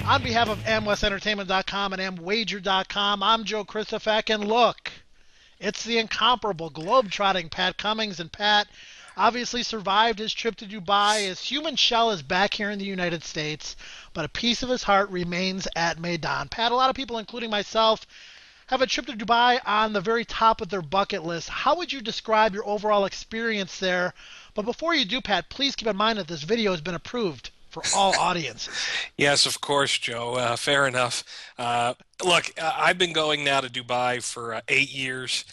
On behalf of AmWestEntertainment.com and AmWager.com, I'm Joe Christofek, and look, it's the incomparable globe-trotting Pat Cummings. And Pat obviously survived his trip to Dubai. His human shell is back here in the United States, but a piece of his heart remains at Meydan. Pat, a lot of people, including myself, have a trip to Dubai on the very top of their bucket list. How would you describe your overall experience there? But before you do, Pat, please keep in mind that this video has been approved for all audiences. Yes, of course, Joe. Fair enough. Look, I've been going now to Dubai for 8 years.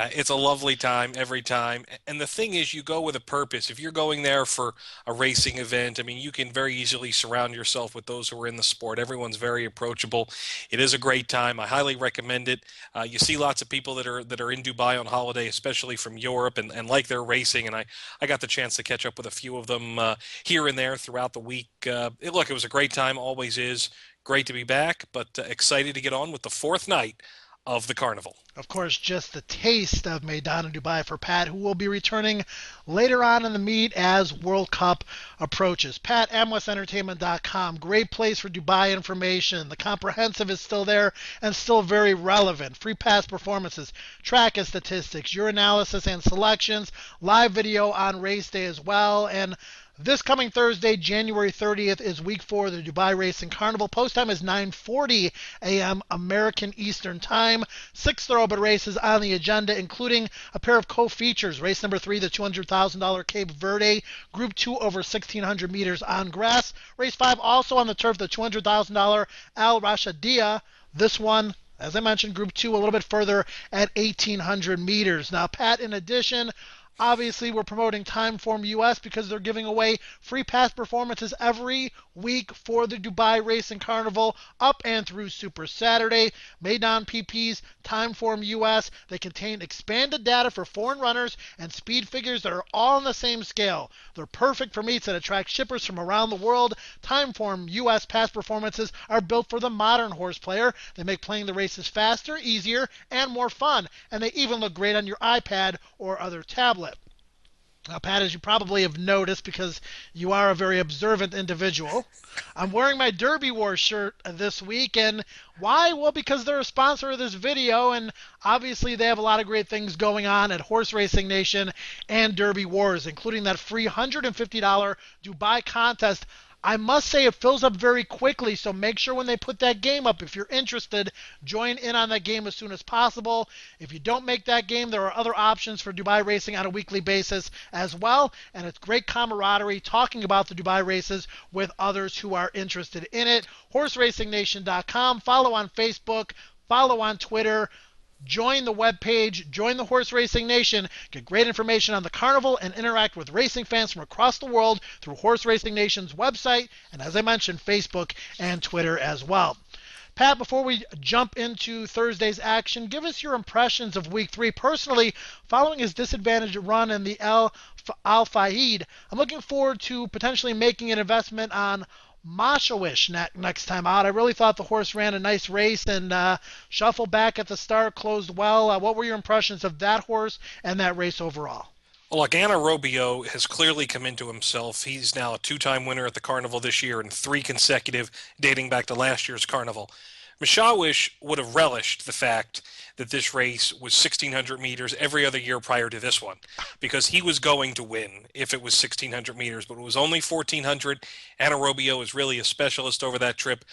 It's a lovely time every time. And the thing is, you go with a purpose. If you're going there for a racing event, I mean, you can very easily surround yourself with those who are in the sport. Everyone's very approachable. It is a great time. I highly recommend it. You see lots of people that are in Dubai on holiday, especially from Europe, and like their racing. And I got the chance to catch up with a few of them here and there throughout the week. Look, it was a great time, always is. Great to be back, but excited to get on with the fourth night of the Carnival. Of course, just the taste of Meydan in Dubai for Pat, who will be returning later on in the meet as World Cup approaches. Pat, AmWestEntertainment.com, great place for Dubai information. The comprehensive is still there and still very relevant. Free pass performances, track and statistics, your analysis and selections, live video on race day as well, and this coming Thursday, January 30th, is week 4 of the Dubai Racing Carnival. Post time is 9:40 a.m. American Eastern Time. 6 thoroughbred races on the agenda, including a pair of co-features. Race number 3, the $200,000 Cape Verde, Group 2 over 1,600 meters on grass. Race 5 also on the turf, the $200,000 Al Rashidiyah. This one, as I mentioned, Group 2 a little bit further at 1,800 meters. Now, Pat, in addition, obviously, we're promoting Timeform US because they're giving away free pass performances every week for the Dubai Racing Carnival up and through Super Saturday. Meydan PP's Timeform US. They contain expanded data for foreign runners and speed figures that are all on the same scale. They're perfect for meets that attract shippers from around the world. Timeform US pass performances are built for the modern horse player. They make playing the races faster, easier, and more fun. And they even look great on your iPad or other tablet. Now, Pat, as you probably have noticed, because you are a very observant individual, I'm wearing my Derby Wars shirt this week. And why? Well, because they're a sponsor of this video, and obviously they have a lot of great things going on at Horse Racing Nation and Derby Wars, including that free $150 Dubai contest. I must say it fills up very quickly, so make sure when they put that game up, if you're interested, join in on that game as soon as possible. If you don't make that game, there are other options for Dubai racing on a weekly basis as well, and it's great camaraderie talking about the Dubai races with others who are interested in it. HorseRacingNation.com, follow on Facebook, follow on Twitter. Join the webpage, join the Horse Racing Nation, get great information on the carnival, and interact with racing fans from across the world through Horse Racing Nation's website, and as I mentioned, Facebook and Twitter as well. Pat, before we jump into Thursday's action, give us your impressions of Week 3. Personally, following his disadvantaged run in the Al Fayed, I'm looking forward to potentially making an investment on Mashawish next time out. I really thought the horse ran a nice race and shuffled back at the start, closed well. What were your impressions of that horse and that race overall? Well, look, Robio has clearly come into himself. He's now a two-time winner at the Carnival this year and 3 consecutive dating back to last year's Carnival. Mishawish would have relished the fact that this race was 1,600 meters every other year prior to this one, because he was going to win if it was 1,600 meters, but it was only 1,400. Robio is really a specialist over that trip.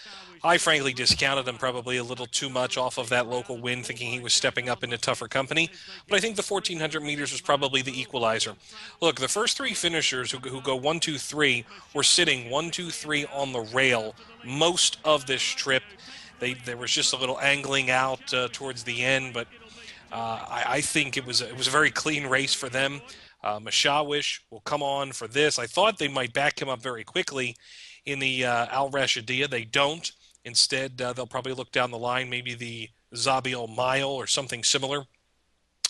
I frankly discounted him probably a little too much off of that local win, thinking he was stepping up into tougher company, but I think the 1,400 meters was probably the equalizer. Look, the first 3 finishers who go 1, 2, 3 were sitting 1, 2, 3 on the rail most of this trip. There was just a little angling out towards the end, but I think it was a very clean race for them. Mashawish will come on for this. I thought they might back him up very quickly in the Al Rashidiyah. They don't. Instead, they'll probably look down the line, maybe the Zabiel Mile or something similar.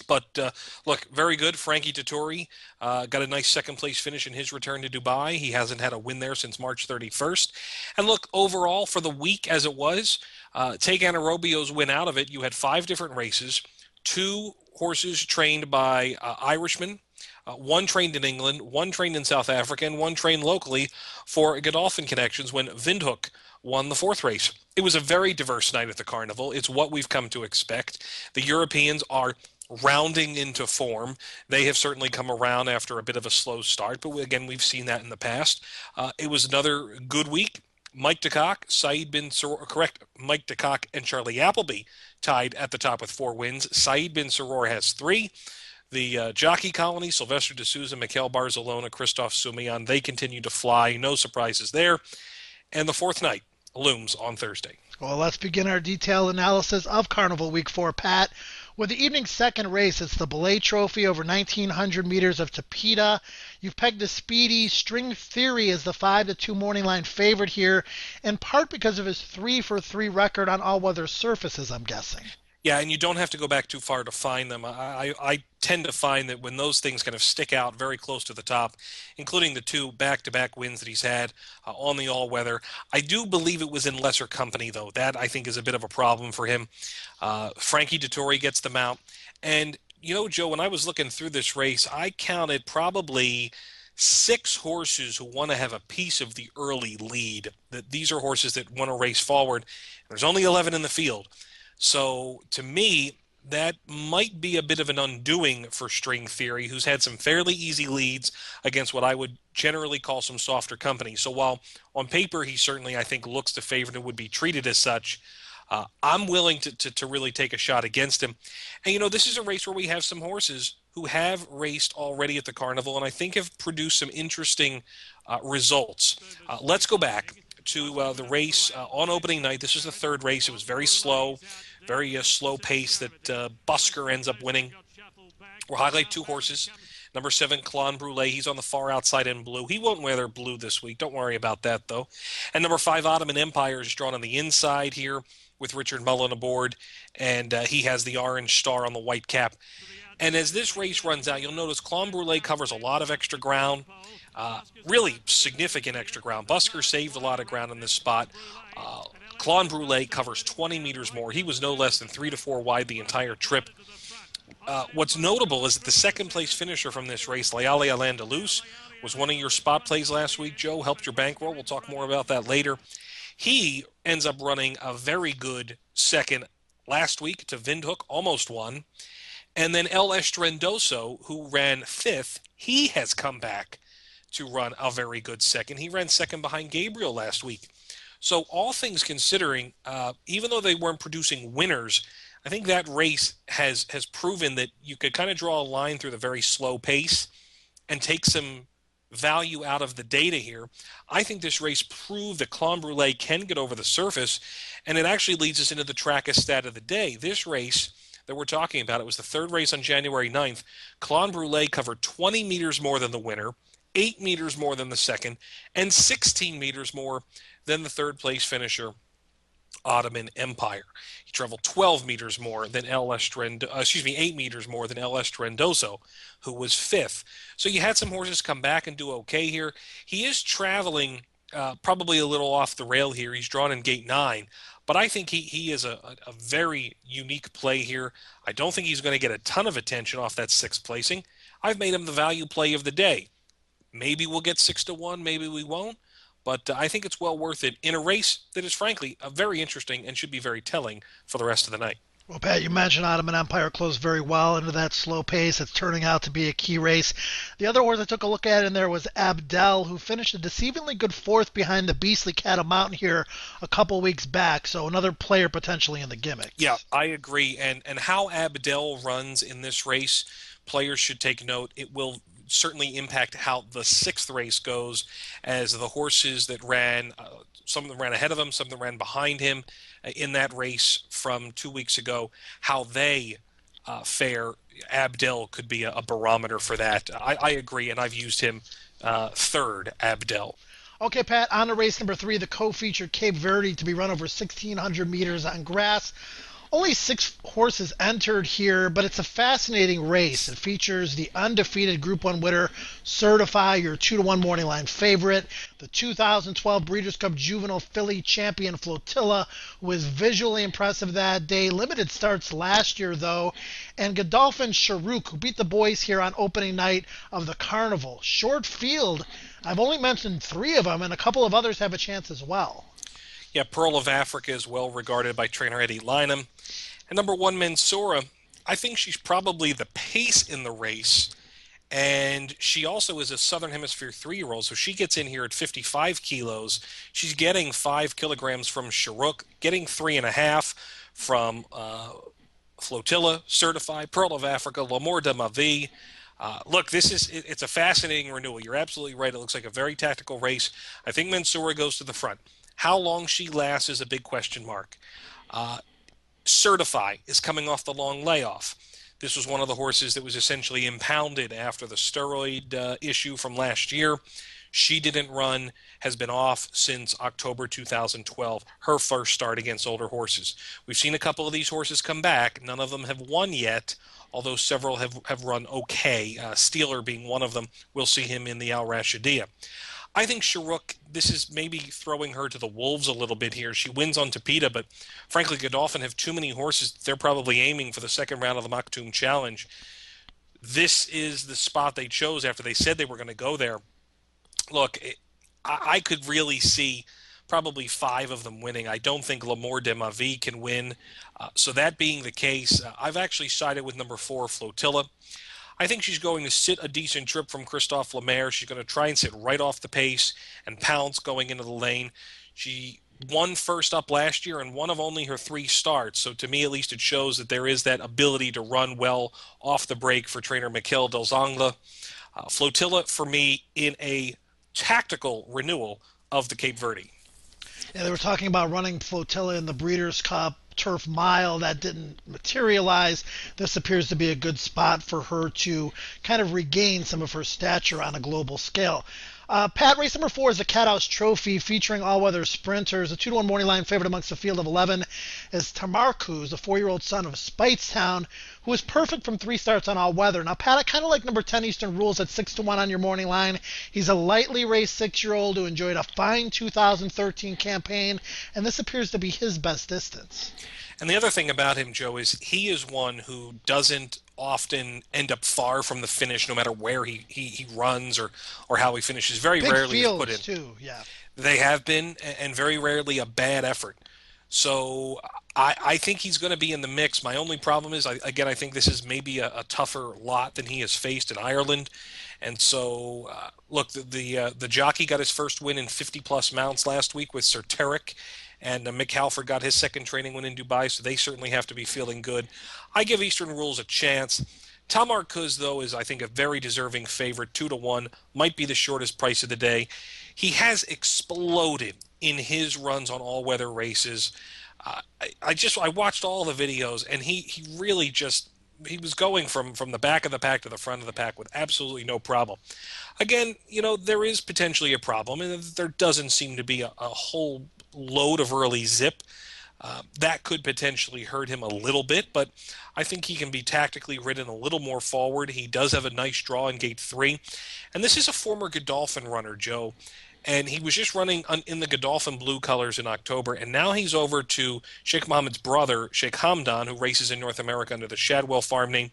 But look, very good. Frankie Dettori got a nice second-place finish in his return to Dubai. He hasn't had a win there since March 31st. And look, overall, for the week as it was, take Robio's win out of it, you had 5 different races, 2 horses trained by Irishmen, One trained in England, one trained in South Africa, and one trained locally for Godolphin Connections when Windhoek won the fourth race. It was a very diverse night at the Carnival. It's what we've come to expect. The Europeans are rounding into form. They have certainly come around after a bit of a slow start, but again, we've seen that in the past. It was another good week. Mike DeCock, Saeed bin Saror, correct, Mike DeCock and Charlie Appleby tied at the top with 4 wins. Saeed bin Saror has 3. The jockey colony, Sylvester de Souza, Mikel Barzalona, Christophe Soumillon, they continue to fly. No surprises there. And the fourth night looms on Thursday. Well, let's begin our detailed analysis of Carnival Week 4, Pat. With the evening's second race, it's the Belay Trophy over 1,900 meters of Tapeta. You've pegged the speedy String Theory as the 5-2 morning line favorite here, in part because of his 3-for-3 record on all-weather surfaces, I'm guessing. Yeah, and you don't have to go back too far to find them. I tend to find that when those things kind of stick out very close to the top, including the 2 back-to-back wins that he's had on the all-weather, I do believe it was in lesser company, though. That, I think, is a bit of a problem for him. Frankie Dettori gets them out. And, you know, Joe, when I was looking through this race, I counted probably 6 horses who want to have a piece of the early lead. That these are horses that want to race forward. There's only 11 in the field. So to me, that might be a bit of an undoing for String Theory, who's had some fairly easy leads against what I would generally call some softer company. So while on paper he certainly, I think, looks the favorite and would be treated as such, I'm willing to really take a shot against him. And, you know, this is a race where we have some horses who have raced already at the Carnival and I think have produced some interesting results. Let's go back to the race on opening night. This is the third race. It was very slow, very slow pace that Busker ends up winning. We'll highlight 2 horses. Number 7, Clon Brûlé. He's on the far outside in blue. He won't wear their blue this week. Don't worry about that, though. And number 5, Ottoman Empire, is drawn on the inside here with Richard Mullen aboard, and he has the orange star on the white cap. And as this race runs out, you'll notice Clon Brûlé covers a lot of extra ground, really significant extra ground. Busker saved a lot of ground in this spot. Clon Brûlé covers 20 meters more. He was no less than 3 to 4 wide the entire trip. What's notable is that the second-place finisher from this race, Leale Alandalus, was one of your spot plays last week, Joe, helped your bankroll. We'll talk more about that later. He ends up running a very good second last week to Windhoek, almost won. And then El Estrendoso, who ran 5th, he has come back to run a very good second. He ran second behind Gabriel last week. So all things considering, even though they weren't producing winners, I think that race has proven that you could kind of draw a line through the very slow pace and take some value out of the data here. I think this race proved that Clon Brûlé can get over the surface, and it actually leads us into the track stat of the day. This race that we're talking about, it was the third race on January 9th. Clon Brûlé covered 20 meters more than the winner, 8 meters more than the second, and 16 meters more than the third place finisher, Ottoman Empire. He traveled 12 meters more than 8 meters more than El Estrendoso, who was 5th. So you had some horses come back and do okay here. He is traveling probably a little off the rail here. He's drawn in gate 9, but I think he is a very unique play here. I don't think he's going to get a ton of attention off that 6th placing. I've made him the value play of the day. Maybe we'll get 6 to 1, maybe we won't. But I think it's well worth it in a race that is, frankly, very interesting and should be very telling for the rest of the night. Well, Pat, you mentioned Ottoman Empire closed very well into that slow pace. It's turning out to be a key race. The other horse I took a look at in there was Abdel, who finished a deceivingly good 4th behind the beastly Cattle Mountain here a couple weeks back. So another player potentially in the gimmick. Yeah, I agree. And how Abdel runs in this race, players should take note. It will certainly impact how the 6th race goes, as the horses that ran, some of them ran ahead of him, some of them ran behind him in that race from 2 weeks ago, how they fare. Abdel could be a barometer for that. I agree, and I've used him third, Abdel. Okay, Pat, on to race number 3, the co-featured Cape Verde to be run over 1,600 meters on grass. Only 6 horses entered here, but it's a fascinating race. It features the undefeated Group 1 winner, Certify, your 2-1 morning line favorite, the 2012 Breeders' Cup Juvenile Filly Champion Flotilla, who was visually impressive that day. Limited starts last year, though, and Godolphin Charouk, who beat the boys here on opening night of the Carnival. Short field. I've only mentioned 3 of them, and a couple of others have a chance as well. Yeah, Pearl of Africa is well regarded by trainer Eddie Lynham. And number one, Mensura, I think she's probably the pace in the race. And she also is a Southern Hemisphere 3-year-old, so she gets in here at 55 kilos. She's getting 5 kilograms from Sharuk, getting 3.5 from Flotilla, Certified, Pearl of Africa, L'Amour de ma Vie. Look, it's a fascinating renewal. You're absolutely right. It looks like a very tactical race. I think Mensura goes to the front. How long she lasts is a big question mark. Uh, Certify is coming off the long layoff. This was one of the horses that was essentially impounded after the steroid issue from last year. She didn't run, has been off since October 2012, her first start against older horses. We've seen a couple of these horses come back. None of them have won yet, although several have run okay. Steeler being one of them. We'll see him in the Al Rashidiyah. I think Sharuk, this is maybe throwing her to the wolves a little bit here. She wins on Tapeta, but frankly, Godolphin have too many horses. They're probably aiming for the second round of the Maktoum Challenge. This is the spot they chose after they said they were going to go there. Look, I could really see probably 5 of them winning. I don't think L'Amour de ma Vie can win. So that being the case, I've actually sided with number 4, Flotilla. I think she's going to sit a decent trip from Christophe Lemaire. She's going to try and sit right off the pace and pounce going into the lane. She won first up last year and one of only her 3 starts. So to me, at least, it shows that there is that ability to run well off the break for trainer Mikel Delzangla. Flotilla, for me, in a tactical renewal of the Cape Verde. Yeah, they were talking about running Flotilla in the Breeders' Cup Turf Mile. That didn't materialize. This appears to be a good spot for her to kind of regain some of her stature on a global scale. Pat, race number 4 is the Cathouse Trophy featuring all-weather sprinters. A 2-1 morning line favorite amongst the field of 11 is Tamarcuz, the 4-year-old son of Speightstown, who is perfect from 3 starts on all-weather. Now, Pat, I kind of like number 10 Eastern Rules at 6-1 on your morning line. He's a lightly raced 6-year-old who enjoyed a fine 2013 campaign, and this appears to be his best distance. And the other thing about him, Joe, is he is one who doesn't often end up far from the finish, no matter where he runs or how he finishes. Very Big rarely is put fields, in. too, yeah. They have been, and very rarely a bad effort. So I think he's going to be in the mix. My only problem is, I think this is maybe a tougher lot than he has faced in Ireland. And so, look, the jockey got his first win in 50-plus mounts last week with Sir Terek, and Mick Halford got his second training win in Dubai, so they certainly have to be feeling good. I give Eastern Rules a chance. Tamar Kuz, though, is, I think, a very deserving favorite, 2-1, might be the shortest price of the day. He has exploded in his runs on all-weather races. I watched all the videos, and he really just he was going from the back of the pack to the front of the pack with absolutely no problem. Again, there is potentially a problem, and there doesn't seem to be a whole load of early zip. That could potentially hurt him a little bit, but I think he can be tactically ridden a little more forward. He does have a nice draw in gate 3. And this is a former Godolphin runner, Joe. And he was just running in the Godolphin blue colors in October, and now he's over to Sheikh Mohammed's brother, Sheikh Hamdan, who races in North America under the Shadwell farm name.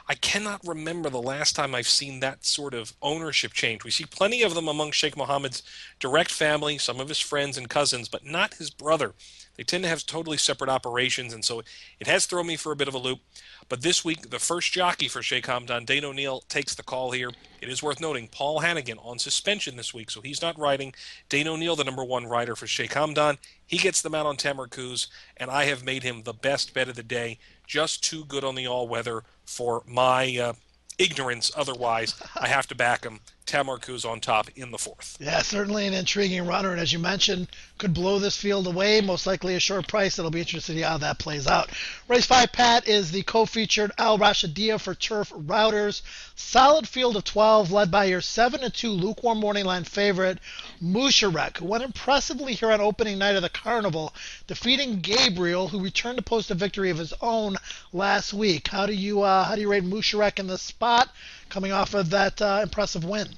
I cannot remember the last time I've seen that sort of ownership change. We see plenty of them among Sheikh Mohammed's direct family, some of his friends and cousins, but not his brother. They tend to have totally separate operations, and so it has thrown me for a bit of a loop. But this week, the first jockey for Sheikh Hamdan, Dane O'Neill, takes the call here. It is worth noting, Paul Hannigan on suspension this week, so he's not riding. Dane O'Neill, the number 1 rider for Sheikh Hamdan, he gets them out on Tamarcuz, and I have made him the best bet of the day. Just too good on the all-weather for my ignorance. Otherwise, I have to back him. Tamarcuz on top in the fourth. Yeah, certainly an intriguing runner, and as you mentioned, could blow this field away. Most likely a short price. It'll be interesting to see how that plays out. Race 5, Pat, is the co-featured Al Rashidia for Turf Routers. Solid field of 12, led by your 7-2 lukewarm morning line favorite, Musharek, who went impressively here on opening night of the Carnival, defeating Gabriel, who returned to post a victory of his own last week. How do you rate Musharek in this spot, coming off of that impressive win?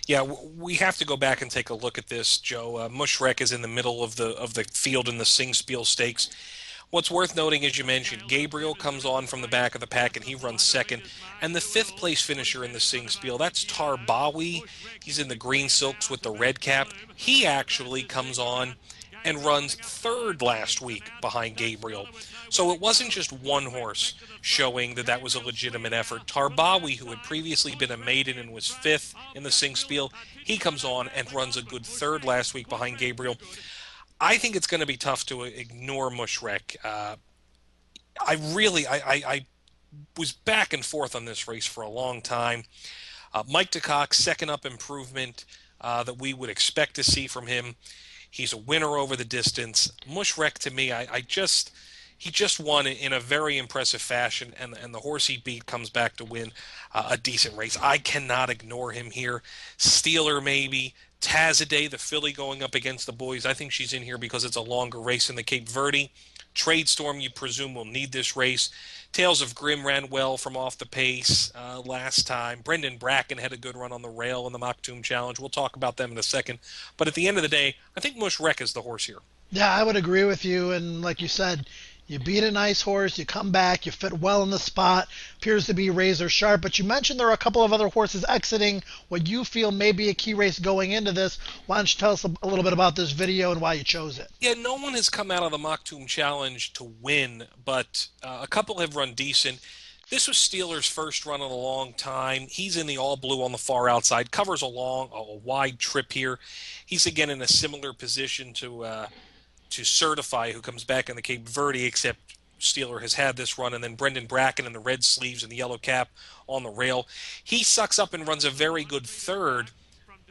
Yeah, we have to go back and take a look at this, Joe. Mushrek is in the middle of the field in the Sing Spiel Stakes. What's worth noting, as you mentioned, Gabriel comes on from the back of the pack and he runs second. And the fifth place finisher in the Sing Spiel, that's Tarbawi. He's in the green silks with the red cap. He actually comes on and runs third last week behind Gabriel. So it wasn't just one horse showing that that was a legitimate effort. Tarbawi, who had previously been a maiden and was fifth in the Sing Spiel, he comes on and runs a good third last week behind Gabriel. I think it's going to be tough to ignore Mushrek. I was back and forth on this race for a long time. Mike DeCock's second up improvement that we would expect to see from him. He's a winner over the distance. Mushrek, to me, he just won in a very impressive fashion, and the horse he beat comes back to win a decent race. I cannot ignore him here. Steeler, maybe. Tazaday, the filly going up against the boys. I think she's in here because it's a longer race in the Cape Verde. Tradestorm, you presume, will need this race. Tales of Grim ran well from off the pace last time. Brendan Bracken had a good run on the rail in the Mocktoon Challenge. We'll talk about them in a second. But at the end of the day, I think Mushrek is the horse here. Yeah, I would agree with you. And like you said, you beat a nice horse, you come back, you fit well in the spot, appears to be razor sharp. But you mentioned there are a couple of other horses exiting what you feel may be a key race going into this. Why don't you tell us a little bit about this video and why you chose it? Yeah, no one has come out of the Mocktoon Challenge to win, but a couple have run decent. This was Steeler's first run in a long time. He's in the all blue on the far outside, covers a wide trip here. He's again in a similar position to Certify, who comes back in the Cape Verde, except Steeler has had this run, and then Brendan Bracken in the red sleeves and the yellow cap on the rail. He sucks up and runs a very good third,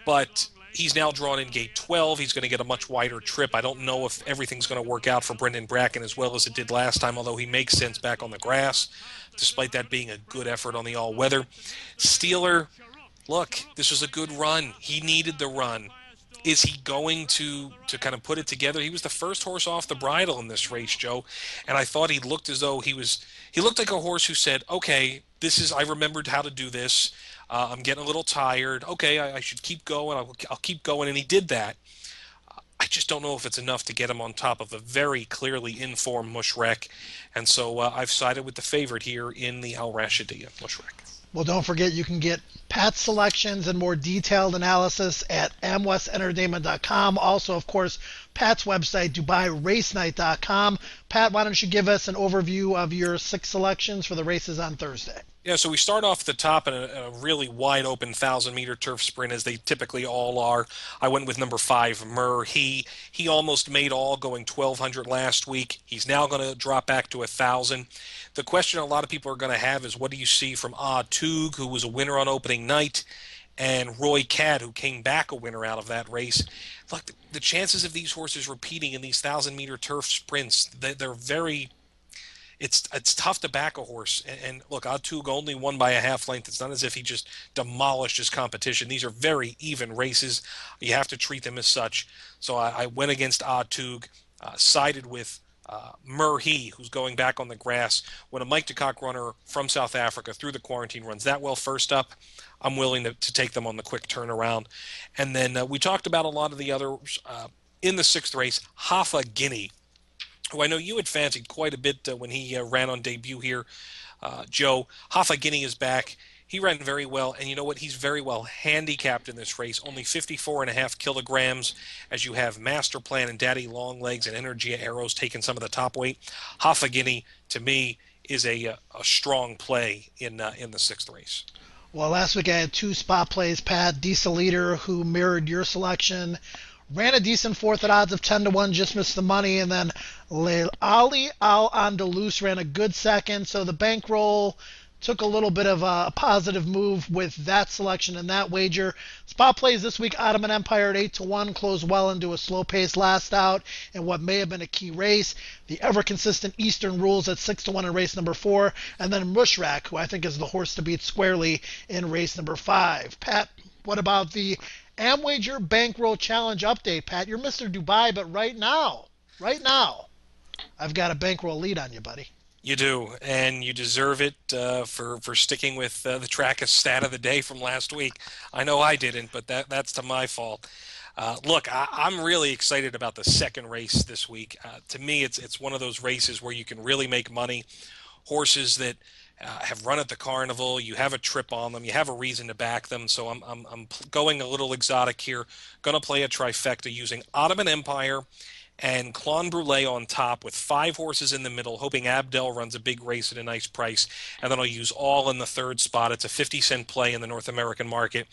but he's now drawn in gate 12. He's going to get a much wider trip. I don't know if everything's going to work out for Brendan Bracken as well as it did last time, although he makes sense back on the grass, despite that being a good effort on the all-weather. Steeler, look, this was a good run. He needed the run. Is he going to kind of put it together? He was the first horse off the bridle in this race, Joe, and I thought he looked as though he looked like a horse who said, okay, I remembered how to do this. I'm getting a little tired. Okay, I should keep going. I'll keep going, and he did that. I just don't know if it's enough to get him on top of a very clearly informed Mushrek, and so I've sided with the favorite here in the Al Rashidiyah Mushrek. Well, don't forget you can get Pat's selections and more detailed analysis at amwestentertainment.com. Also, of course, Pat's website, DubaiRaceNight.com. Pat, why don't you give us an overview of your 6 selections for the races on Thursday? Yeah, so we start off at the top in a really wide-open 1,000-meter turf sprint, as they typically all are. I went with number 5, Murr. He almost made all, going 1,200 last week. He's now going to drop back to 1,000. The question a lot of people are going to have is, what do you see from Ah Tug, who was a winner on opening night, and Roy Cadd, who came back a winner out of that race? Look, the chances of these horses repeating in these 1,000-meter turf sprints, they're very... It's tough to back a horse. And look, Atug only won by a half length. It's not as if he just demolished his competition. These are very even races. You have to treat them as such. So I went against Atug, sided with Murhi, who's going back on the grass. When a Mike DeCock runner from South Africa through the quarantine runs that well first up, I'm willing to take them on the quick turnaround. And then we talked about a lot of the others. In the 6th race, Hoffa Guinea, who I know you had fancied quite a bit when he ran on debut here, Joe. Hoffa Guinea is back. He ran very well, and you know what? He's very well handicapped in this race. Only 54.5 kilograms, as you have Master Plan and Daddy Longlegs and Energia Arrows taking some of the top weight. Hoffa Guinea, to me, is a strong play in the 6th race. Well, last week I had 2 spot plays. Pat, Diesel Leader, who mirrored your selection, ran a decent 4th at odds of 10-1, just missed the money, and then Ali Al Andalus ran a good second. So the bankroll took a little bit of a positive move with that selection and that wager. Spot plays this week: Ottoman Empire at 8-1, closed well into a slow pace last out in what may have been a key race. The ever consistent Eastern Rules at 6-1 in race number 4, and then Mushrak, who I think is the horse to beat squarely in race number 5. Pat, what about the Amwager Bankroll Challenge update? Pat, you're Mr. Dubai, but right now, I've got a bankroll lead on you, buddy. You do, and you deserve it for sticking with the Trackist stat of the day from last week. I know I didn't, but that's to my fault. Look, I'm really excited about the second race this week. To me, it's one of those races where you can really make money. Horses that have run at the Carnival, you have a trip on them, you have a reason to back them. So I'm going a little exotic here. Going to play a trifecta using Ottoman Empire and Clon Brûlée on top with 5 horses in the middle, hoping Abdel runs a big race at a nice price. And then I'll use all in the third spot. It's a 50-cent play in the North American market.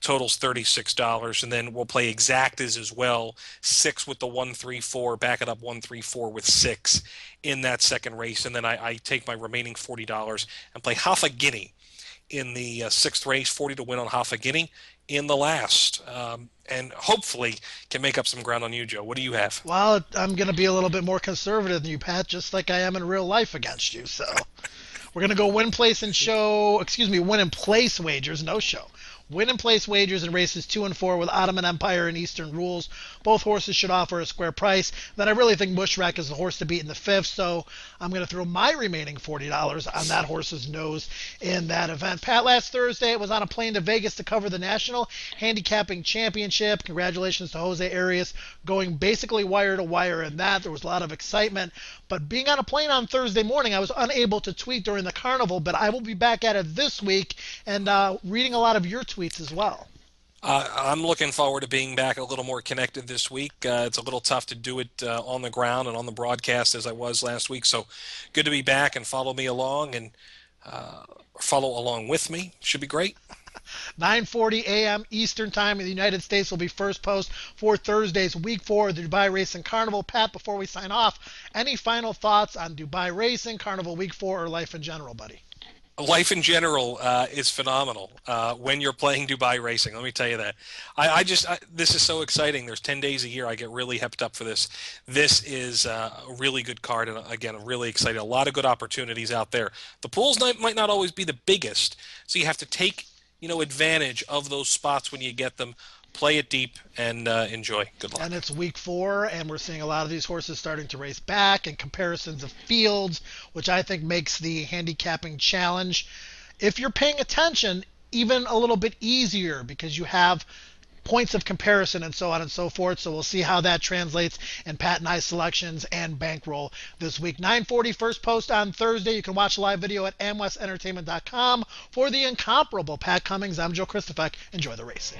Totals $36. And then we'll play exactas as well. 6 with the 1-3-4, back it up 1-3-4 with 6 in that second race. And then I take my remaining $40 and play half a guinea in the sixth race, 40 to win on half a guinea in the last. And hopefully can make up some ground on you, Joe. What do you have? Well, I'm going to be a little bit more conservative than you, Pat, just like I am in real life against you. So we're going to go win, place, and show, win and place wagers, no show. Win and place wagers in races 2 and 4 with Ottoman Empire and Eastern Rules. Both horses should offer a square price. Then I really think Mushrak is the horse to beat in the 5th, so I'm going to throw my remaining $40 on that horse's nose in that event. Pat, last Thursday it was on a plane to Vegas to cover the National Handicapping Championship. Congratulations to Jose Arias going basically wire to wire in that. There was a lot of excitement. But being on a plane on Thursday morning, I was unable to tweet during the Carnival, but I will be back at it this week and reading a lot of your tweets as well. I'm looking forward to being back a little more connected this week. It's a little tough to do it on the ground and on the broadcast as I was last week. So good to be back and follow me along and follow along with me. Should be great. 9:40 a.m. Eastern Time in the United States will be first post for Thursday's Week 4 of the Dubai Racing Carnival. Pat, before we sign off, any final thoughts on Dubai Racing, Carnival Week 4, or life in general, buddy? Life in general is phenomenal when you're playing Dubai Racing. Let me tell you that. This is so exciting. There's 10 days a year. I get really hyped up for this. This is a really good card, and again, I'm really excited. A lot of good opportunities out there. The pools might not always be the biggest, so you have to take advantage of those spots when you get them. Play it deep and enjoy. Good luck. And it's week 4, and we're seeing a lot of these horses starting to race back and comparisons of fields, which I think makes the handicapping challenge, if you're paying attention, even a little bit easier because you have points of comparison and so on and so forth. So we'll see how that translates in Pat and I's selections and bankroll this week. 9:40 first post on Thursday. You can watch the live video at amwestentertainment.com. For the incomparable Pat Cummings, I'm Joe Christopher. Enjoy the racing.